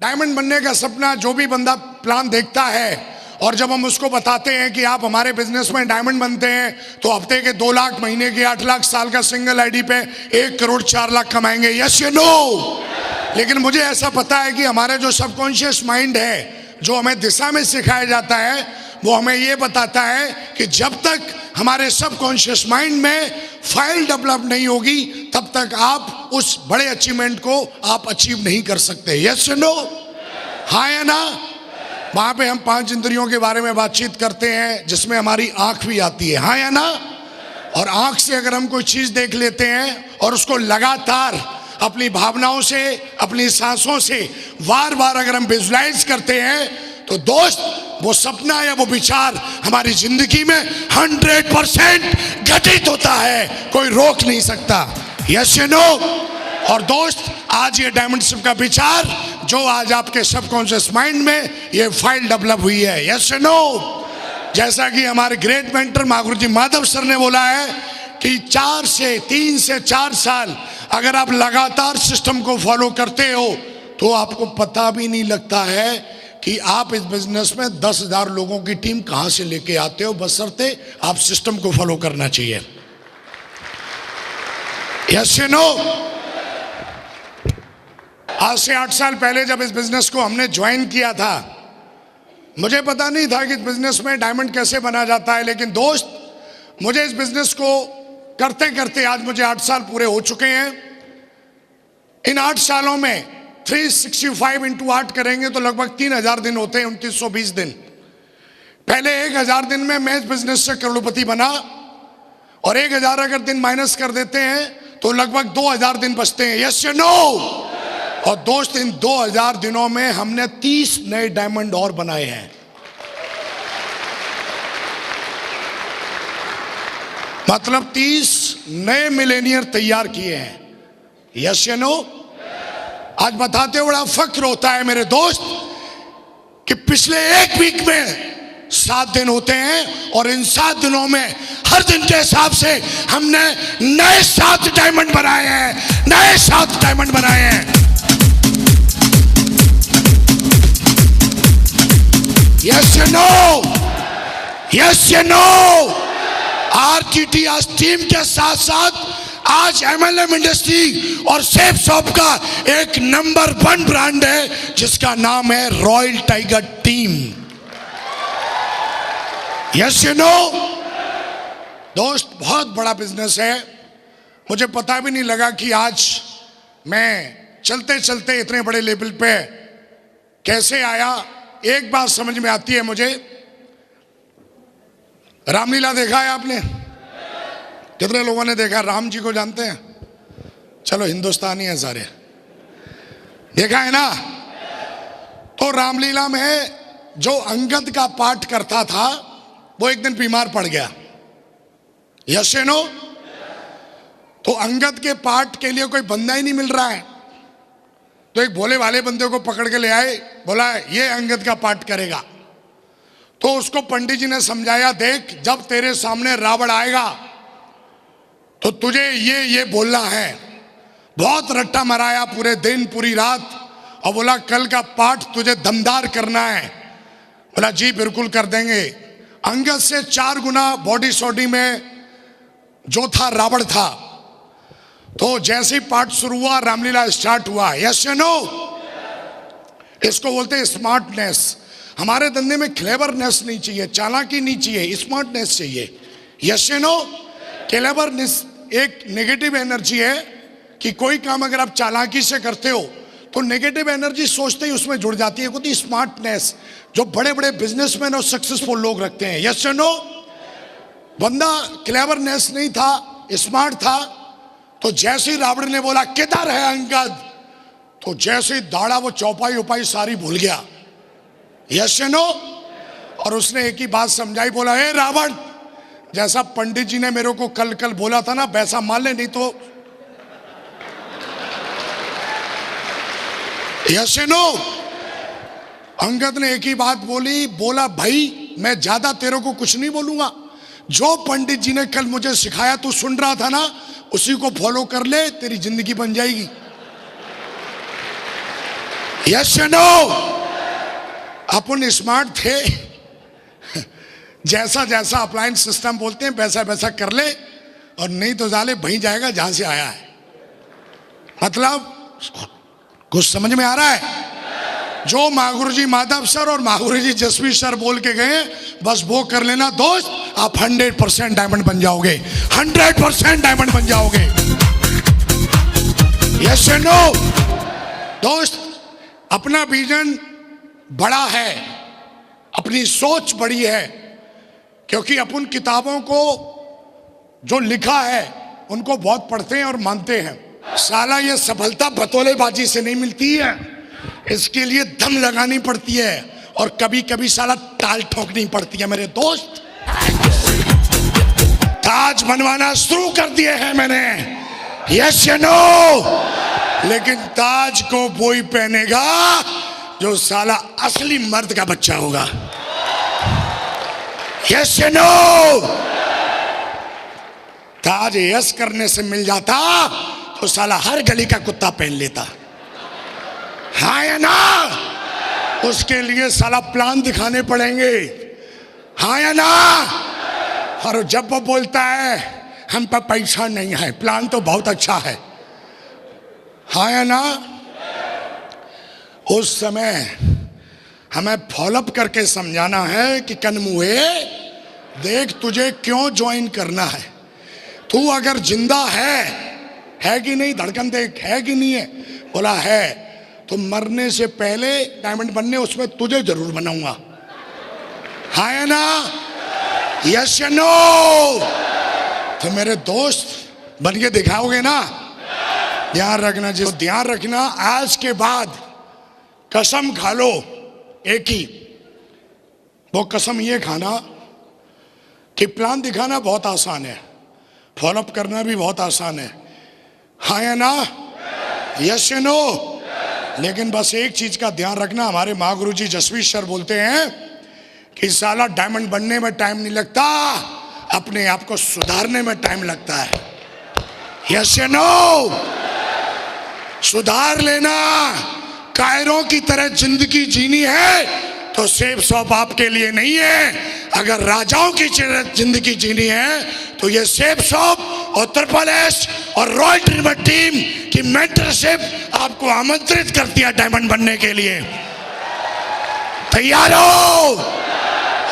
Diamond बनने का सपना जो भी बंदा प्लान देखता है और जब हम उसको बताते हैं कि आप हमारे बिजनेस में डायमंड बनते हैं तो हफ्ते के 2 लाख, महीने के 8 लाख, साल का सिंगल आईडी पे 1 करोड़ 4 लाख कमाएंगे, यस या नो? लेकिन मुझे ऐसा पता है कि हमारे जो सबकॉन्शियस माइंड है, जो हमें दिशा में सिखाया जाता है, वो हमें ये बताता है कि जब तक हमारे सबकॉन्शियस माइंड में फाइल डेवलप नहीं होगी तब तक आप उस बड़े अचीवमेंट को आप अचीव नहीं कर सकते, यस या नो? हाँ या ना? वहां पे हम 5 इंद्रियों के बारे में बातचीत करते हैं जिसमें हमारी आंख भी आती है, हाँ या ना? और आंख से अगर हम कोई चीज देख लेते हैं और उसको लगातार अपनी भावनाओं से, अपनी सांसों से बार बार अगर हम विजुलाइज करते हैं तो दोस्त वो सपना या वो विचार हमारी जिंदगी में 100% घटित होता है, कोई रोक नहीं सकता, यस या नो? और दोस्त आज ये डायमंडशिप का विचार जो आज आपके सबकॉन्शियस माइंड में ये फाइल डेवलप हुई है, यस या नो? जैसा कि हमारे ग्रेट मेंटर महागुरु जी माधव सर ने बोला है कि 3 से 4 साल अगर आप लगातार सिस्टम को फॉलो करते हो तो आपको पता भी नहीं लगता है कि आप इस बिजनेस में 10,000 लोगों की टीम कहां से लेके आते हो, बशर्ते आप सिस्टम को फॉलो करना चाहिए, यस या नो? आज से 8 साल पहले जब इस बिजनेस को हमने ज्वाइन किया था, मुझे पता नहीं था कि इस बिजनेस में डायमंड कैसे बना जाता है, लेकिन दोस्त मुझे इस बिजनेस को करते करते आज मुझे 8 साल पूरे हो चुके हैं। इन 8 सालों में 365 इंटू 8 करेंगे तो लगभग 3000 दिन होते हैं, 2920 दिन। पहले 1000 दिन में मैं इस बिजनेस से करोड़पति बना और 1000 अगर दिन माइनस कर देते हैं तो लगभग 2000 दिन बचते हैं, यस या नो? और दोस्त इन 2000 दिनों में हमने 30 नए डायमंड और बनाए हैं, मतलब 30 नए मिलेनियर तैयार किए हैं, यस या नो? आज बताते हुए बड़ा फक्र होता है मेरे दोस्त कि पिछले 1 वीक में 7 दिन होते हैं और इन 7 दिनों में हर दिन के हिसाब से हमने नए 7 डायमंड बनाए हैं, नए 7 डायमंड बनाए हैं, यस या नो? यस या नो? आरटीटी आज टीम के साथ साथ आज एमएलएम इंडस्ट्री और सेफ शॉप का एक नंबर 1 ब्रांड है जिसका नाम है रॉयल टाइगर टीम, यस या नो? दोस्त बहुत बड़ा बिजनेस है, मुझे पता भी नहीं लगा कि आज मैं चलते चलते इतने बड़े लेवल पे कैसे आया। एक बात समझ में आती है मुझे, रामलीला देखा है आपने? कितने लोगों ने देखा? राम जी को जानते हैं? चलो हिंदुस्तानी है सारे, देखा है ना? तो रामलीला में जो अंगद का पाठ करता था वो एक दिन बीमार पड़ गया, यस या नो? तो अंगद के पाठ के लिए कोई बंदा ही नहीं मिल रहा है, तो एक भोले वाले बंदे को पकड़ के ले आए, बोला ये अंगद का पाठ करेगा। तो उसको पंडित जी ने समझाया, देख जब तेरे सामने रावण आएगा तो तुझे ये बोलना है। बहुत रट्टा मराया पूरे दिन पूरी रात और बोला कल का पाठ तुझे दमदार करना है। बोला जी बिल्कुल कर देंगे। अंगद से 4 गुना बॉडी सॉडी में जो था रावण था। तो जैसे ही पाठ शुरू हुआ रामलीला स्टार्ट हुआ, यस या नो? इसको बोलते हैं स्मार्टनेस। हमारे धंधे में क्लेवरनेस नहीं चाहिए, चालाकी नहीं चाहिए, स्मार्टनेस चाहिए, यस या नो? क्लेवरनेस एक नेगेटिव एनर्जी है कि कोई काम अगर आप चालाकी से करते हो तो नेगेटिव एनर्जी सोचते ही उसमें जुड़ जाती है। होती स्मार्टनेस जो बड़े बड़े बिजनेसमैन और सक्सेसफुल लोग रखते हैं, यस या नो? बंदा क्लेवरनेस नहीं था, स्मार्ट था। तो जैसे ही रावण ने बोला किधर है अंगद, तो जैसे ही दाड़ा वो चौपाई उपाई सारी भूल गया, यस या नो? और उसने एक ही बात समझाई, बोला हे रावण, जैसा पंडित जी ने मेरे को कल बोला था ना वैसा मान ले, नहीं तो यस या नो? अंगद ने एक ही बात बोली, बोला भाई मैं ज्यादा तेरे को कुछ नहीं बोलूंगा, जो पंडित जी ने कल मुझे सिखाया तू सुन रहा था ना उसी को फॉलो कर ले, तेरी जिंदगी बन जाएगी, यस या नो? अपन स्मार्ट थे, जैसा जैसा अप्लायंस सिस्टम बोलते हैं वैसा वैसा कर ले, और नहीं तो जाले वहीं जाएगा जहां से आया है। मतलब कुछ समझ में आ रहा है? जो महागुरु जी माधव सर और महागुरु जी जसवी सर बोल के गए, बस वो कर लेना दोस्त, आप 100% डायमंड बन जाओगे, 100% डायमंड बन जाओगे। यस या नो? दोस्त, अपना विजन बड़ा है, अपनी सोच बड़ी है, क्योंकि अपन किताबों को जो लिखा है उनको बहुत पढ़ते हैं और मानते हैं। साला ये सफलता बतौलेबाजी से नहीं मिलती है, इसके लिए दम लगानी पड़ती है, और कभी कभी साला टाल ठोकनी पड़ती है। मेरे दोस्त, ताज बनवाना शुरू कर दिए हैं मैंने, यस या नो? लेकिन ताज को वही पहनेगा जो साला असली मर्द का बच्चा होगा। यस या नो? ताज यस करने से मिल जाता तो साला हर गली का कुत्ता पहन लेता, हाँ या ना? उसके लिए साला प्लान दिखाने पड़ेंगे, हाँ या ना? और जब वो बोलता है हम पर पैसा नहीं है, प्लान तो बहुत अच्छा है, हाँ या ना? उस समय हमें फॉलोअप करके समझाना है कि कनमुए देख, तुझे क्यों ज्वाइन करना है, तू अगर जिंदा है कि नहीं, धड़कन देख है कि नहीं है, बोला है, तो मरने से पहले डायमंड बनने उसमें तुझे जरूर बनाऊंगा, हाँ या ना? यस या नो? तो मेरे दोस्त बन के दिखाओगे ना? ध्यान रखना, जिस ध्यान रखना, आज के बाद कसम खा लो एक ही, वो कसम ये खाना कि प्लान दिखाना बहुत आसान है, फॉलोअप करना भी बहुत आसान है, हाँ या ना? यस या नो? लेकिन बस एक चीज का ध्यान रखना, हमारे महागुरु जी जसवी सर बोलते हैं कि साला डायमंड बनने में टाइम नहीं लगता, अपने आप को सुधारने में टाइम लगता है। यस या नो? सुधार लेना। कायरों की तरह जिंदगी जीनी है तो सेफ शॉप आपके लिए नहीं है, अगर राजाओं की जिंदगी जीनी है तो ये सेफ शॉप और ट्रिपल एस और रॉयल ट्रिमर टीम की मेंटरशिप आपको आमंत्रित करती है डायमंड बनने के लिए। तैयार हो?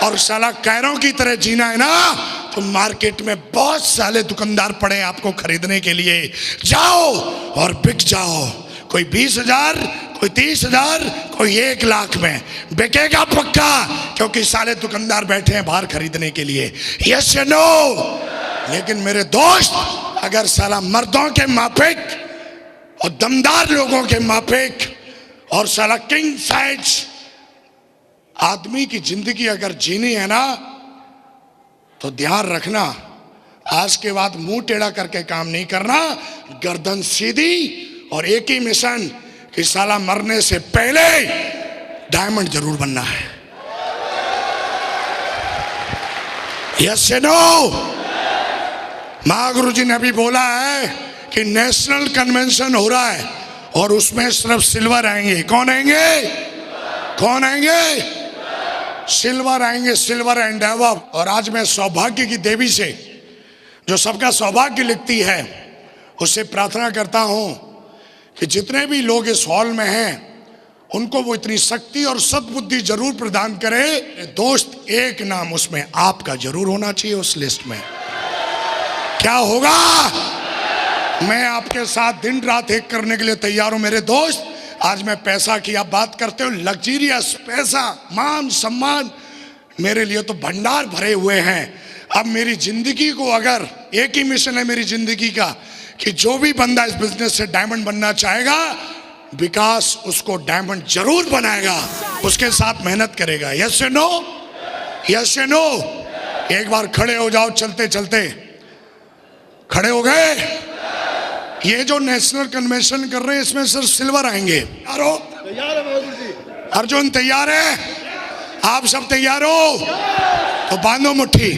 और साला कायरों की तरह जीना है ना, तो मार्केट में बहुत सारे दुकानदार पड़े हैं आपको खरीदने के लिए, जाओ और बिक जाओ। कोई 20,000, कोई 30,000, कोई 1 लाख में बिकेगा पक्का, क्योंकि सारे दुकानदार बैठे हैं बाहर खरीदने के लिए। यस या नो? लेकिन मेरे दोस्त, अगर साला मर्दों के माफिक और दमदार लोगों के माफिक और साला किंग साइज आदमी की जिंदगी अगर जीनी है ना, तो ध्यान रखना, आज के बाद मुंह टेढ़ा करके काम नहीं करना, गर्दन सीधी, और एक ही मिशन कि साला मरने से पहले डायमंड जरूर बनना है। यस या नो? महागुरु जी ने अभी बोला है कि नेशनल कन्वेंशन हो रहा है और उसमें सिर्फ सिल्वर आएंगे। कौन आएंगे? कौन आएंगे? सिल्वर आएंगे, सिल्वर एंड एबव। और आज मैं सौभाग्य की देवी से, जो सबका सौभाग्य लिखती है, उससे प्रार्थना करता हूं कि जितने भी लोग इस हॉल में हैं उनको वो इतनी शक्ति और सद्बुद्धि जरूर प्रदान करे। दोस्त, एक नाम उसमें आपका जरूर होना चाहिए उस लिस्ट में। क्या होगा? मैं आपके साथ दिन रात एक करने के लिए तैयार हूं मेरे दोस्त। आज मैं पैसा की आप बात करते हो, लग्जरियस पैसा, मान सम्मान, मेरे लिए तो भंडार भरे हुए हैं। अब मेरी जिंदगी को, अगर एक ही मिशन है मेरी जिंदगी का कि जो भी बंदा इस बिजनेस से डायमंड बनना चाहेगा, विकास उसको डायमंड जरूर बनाएगा, उसके साथ मेहनत करेगा। यस या नो? यस या नो? एक बार खड़े हो जाओ, चलते चलते खड़े हो गए। ये जो नेशनल कन्वेंशन कर रहे हैं इसमें सिर्फ सिल्वर आएंगे। तैयार हो? तैयार है महागुरु जी। अर्जुन तैयार है? आप सब तैयार हो? तो बांधो मुट्ठी।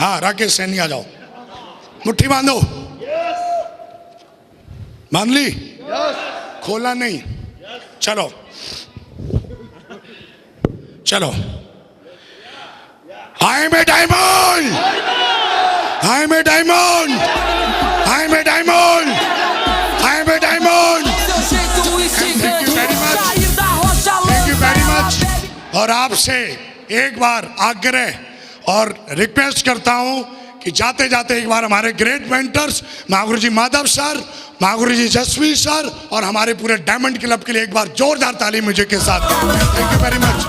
हाँ राकेश सैनी आ जाओ, मुट्ठी बांधो। बांध ली? खोला नहीं? चलो चलो, I am a diamond, I am a diamond, I am a diamond, I am a diamond. Thank you very much, thank you very much. और आपसे एक बार आग्रह और रिक्वेस्ट करता हूं कि जाते जाते एक बार हमारे ग्रेट मेंटर्स महागुरुजी माधव सर, महागुरुजी जसवीर सर और हमारे पूरे डायमंड क्लब के लिए एक बार जोरदार ताली मुझे के साथ। Thank you very much.